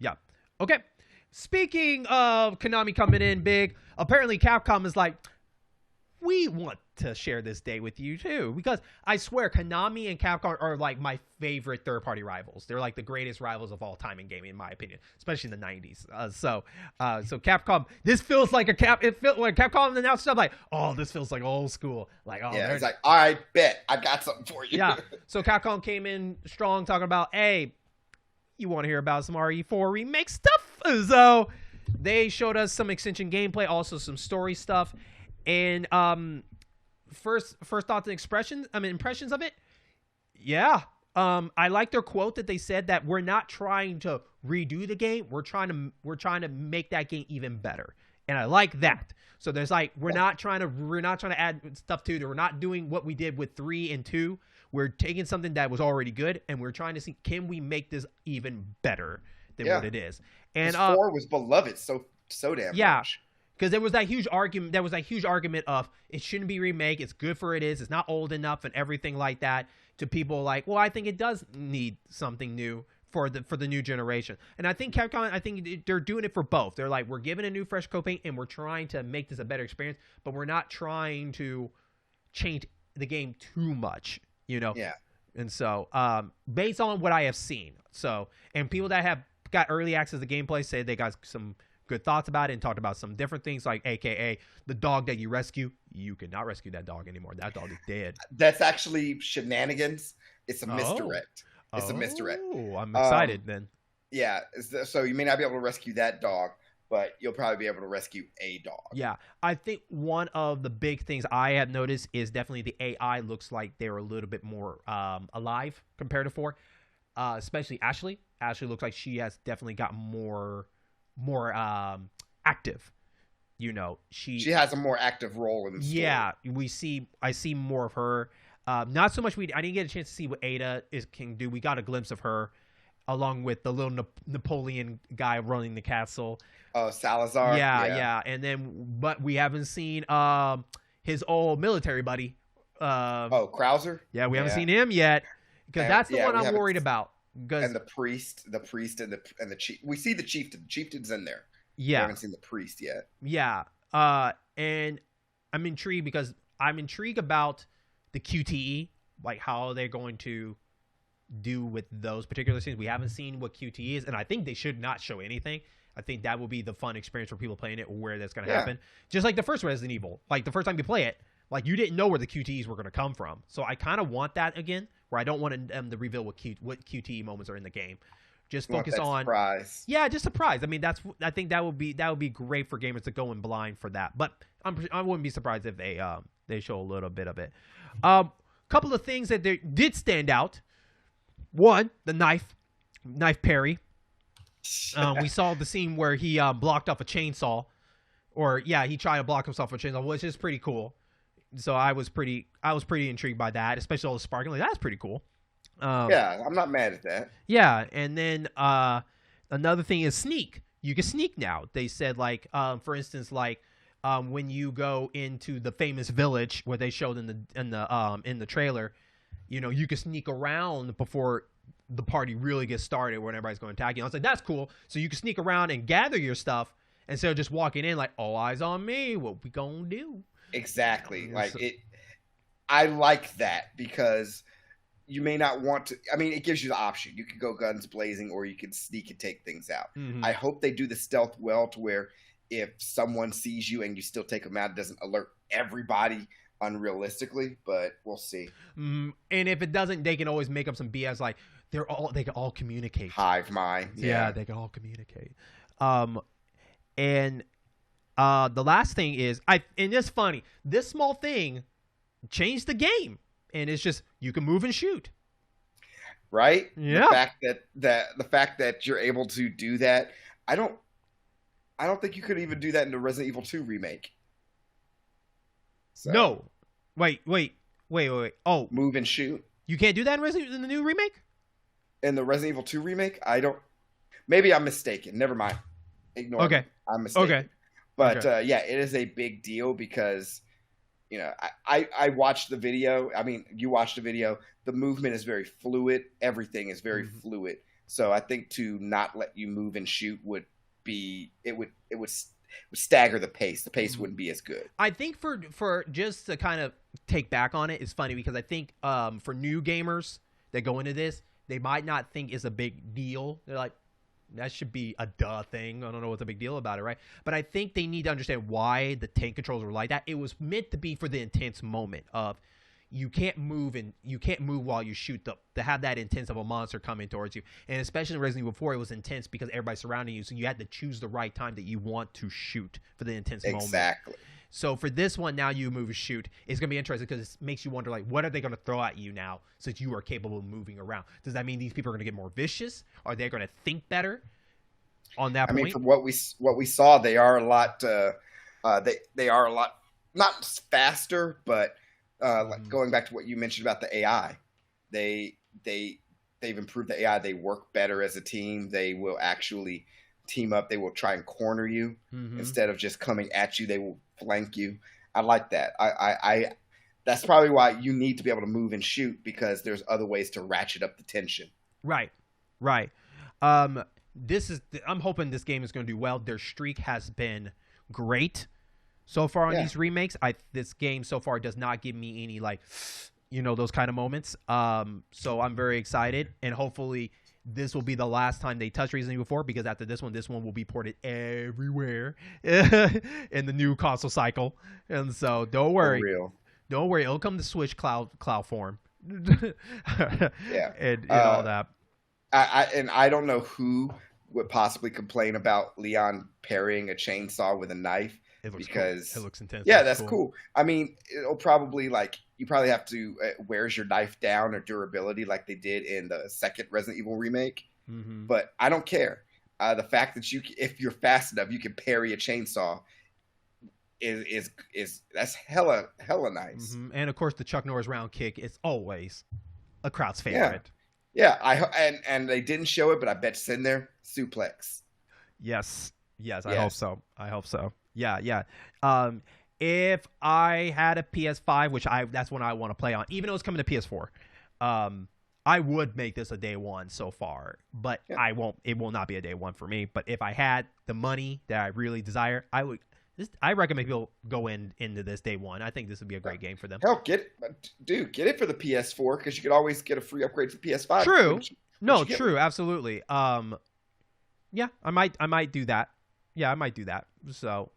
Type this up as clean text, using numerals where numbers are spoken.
Yeah. Okay. Speaking of Konami coming in big, apparently Capcom is like, we want to share this day with you too, because I swear Konami and Capcom are like my favorite third-party rivals. They're like the greatest rivals of all time in gaming, in my opinion, especially in the '90s. So Capcom, this feels like it feels like Capcom announced stuff like, oh, this feels like old school. Like, oh, Yeah, it's like, I bet I got something for you. yeah. So Capcom came in strong, talking about, hey, you want to hear about some RE4 remake stuff? So they showed us some extension gameplay, also some story stuff. And first thoughts and impressions of it. Yeah. I like their quote that they said that we're not trying to redo the game. We're trying to make that game even better. And I like that. So there's like we're not trying to add stuff to it. We're not doing what we did with 3 and 2. We're taking something that was already good and we're trying to see, can we make this even better than what it is? And 4 was beloved so damn much. Because there was that huge argument of it shouldn't be remake. It's good for it is. It's not old enough and everything like that. To people like, well, I think it does need something new for the new generation. And I think Capcom, they're doing it for both. They're like, we're giving a new fresh coat paint and we're trying to make this a better experience, but we're not trying to change the game too much, you know? Yeah. And so, based on what I have seen, and people that have got early access to gameplay say they got some good thoughts about it and talked about some different things, like AKA the dog that you rescue. You cannot rescue that dog anymore. That dog is dead. That's actually shenanigans. It's a misdirect. It's a misdirect. Oh, I'm excited then. Yeah. So you may not be able to rescue that dog, but you'll probably be able to rescue a dog. Yeah. I think one of the big things I have noticed is definitely the AI looks like they're a little bit more alive compared to 4. Especially Ashley. Ashley looks like she has definitely got more active. You know, she has a more active role in the story. Yeah, I see more of her. Not so much. I didn't get a chance to see what Ada can do. We got a glimpse of her, along with the little Napoleon guy running the castle. Oh, Salazar. Yeah. And then, but we haven't seen his old military buddy. Krauser. Yeah, we haven't seen him yet, because that's the one I'm worried about. And the priest, and the chief. We see the chieftain. The chieftain's in there. Yeah, we haven't seen the priest yet. Yeah, and I'm intrigued because I'm intrigued about the QTE, like how they're going to do with those particular scenes. We haven't seen what QTE is, and I think they should not show anything. I think that will be the fun experience for people playing it, where that's going to happen. Just like the first Resident Evil, like the first time you play it, like you didn't know where the QTEs were going to come from. So I kind of want that again, where I don't want them to reveal what QTE moments are in the game. Just focus on surprise. Yeah, just surprise. I mean, I think that would be great for gamers to go in blind for that. But I wouldn't be surprised if they show a little bit of it. Couple of things that they did stand out. One, the knife parry. We saw the scene where he blocked off a chainsaw, he tried to block himself with a chainsaw, which is pretty cool. So I was pretty intrigued by that, especially all the sparking. Like, that's pretty cool. I'm not mad at that. Yeah, and then another thing is sneak. You can sneak now. They said, like, for instance, like when you go into the famous village where they showed in the trailer, you know, you can sneak around before the party really gets started when everybody's going to attack you. I was like, that's cool. So you can sneak around and gather your stuff instead of just walking in like, all eyes on me. What we gonna do? Exactly. I like that, because you may not want to. I mean, it gives you the option. You can go guns blazing, or you can sneak and take things out. Mm-hmm. I hope they do the stealth well, to where if someone sees you and you still take them out, it doesn't alert everybody unrealistically. But we'll see. And if it doesn't, they can always make up some BS like they can all communicate. Hive mind. Yeah, they can all communicate. And the last thing is, and it's funny, this small thing changed the game. And it's just, you can move and shoot. Right? Yeah. The fact that you're able to do that, I don't think you could even do that in the Resident Evil 2 remake. So, no. Wait. Oh. Move and shoot. You can't do that in the new remake? In the Resident Evil 2 remake? Maybe I'm mistaken. Never mind. Ignore Okay. me. I'm mistaken. Okay. But it is a big deal, because you know, I watched the video. I mean, you watched the video. The movement is very fluid. Everything is very fluid. So I think to not let you move and shoot would be it would stagger the pace. The pace wouldn't be as good. I think for just to kind of take back on it, it's funny because I think for new gamers that go into this, they might not think it's a big deal. They're like, that should be a duh thing. I don't know what's a big deal about it, right? But I think they need to understand why the tank controls were like that. It was meant to be for the intense moment of you can't move while you shoot to have that intense of a monster coming towards you. And especially in Resident Evil 4, it was intense because everybody's surrounding you, so you had to choose the right time that you want to shoot for the intense moment. Exactly. So for this one, now you move and shoot. It's going to be interesting because it makes you wonder, like, what are they going to throw at you now since you are capable of moving around? Does that mean these people are going to get more vicious? Are they going to think better on that point? I mean, from what we saw, they are a lot they are a lot not faster, but like going back to what you mentioned about the AI, they've improved the AI. They work better as a team. They will actually team up. They will try and corner you instead of just coming at you. They will flank you. I like that. I that's probably why you need to be able to move and shoot, because there's other ways to ratchet up the tension. Right. I'm hoping this game is going to do well. Their streak has been great so far on these remakes. This game so far does not give me any, like, those kind of moments. So I'm very excited, and hopefully this will be the last time they touch Resident Evil 4, because after this one will be ported everywhere in the new console cycle. And so don't worry. It'll come to Switch cloud form. and all that. I don't know who would possibly complain about Leon parrying a chainsaw with a knife. Because cool. It looks intense. Yeah, that's cool. I mean, it'll probably, like, you probably have to wears your knife down or durability like they did in the second Resident Evil remake. But I don't care. The fact that if you're fast enough, you can parry a chainsaw is that's hella nice. And of course, the Chuck Norris round kick is always a crowd's favorite. Yeah. And they didn't show it, but I bet it's in there. Suplex. Yes. I hope so. Yeah. If I had a PS5, which that's when I want to play on, even though it's coming to PS4, I would make this a day one so far, but I won't. It will not be a day one for me. But if I had the money that I really desire, I would. I recommend people go into this day one. I think this would be a great game for them. Hell, get it for the PS4, because you could always get a free upgrade to the PS5. True, absolutely. Yeah, I might do that. So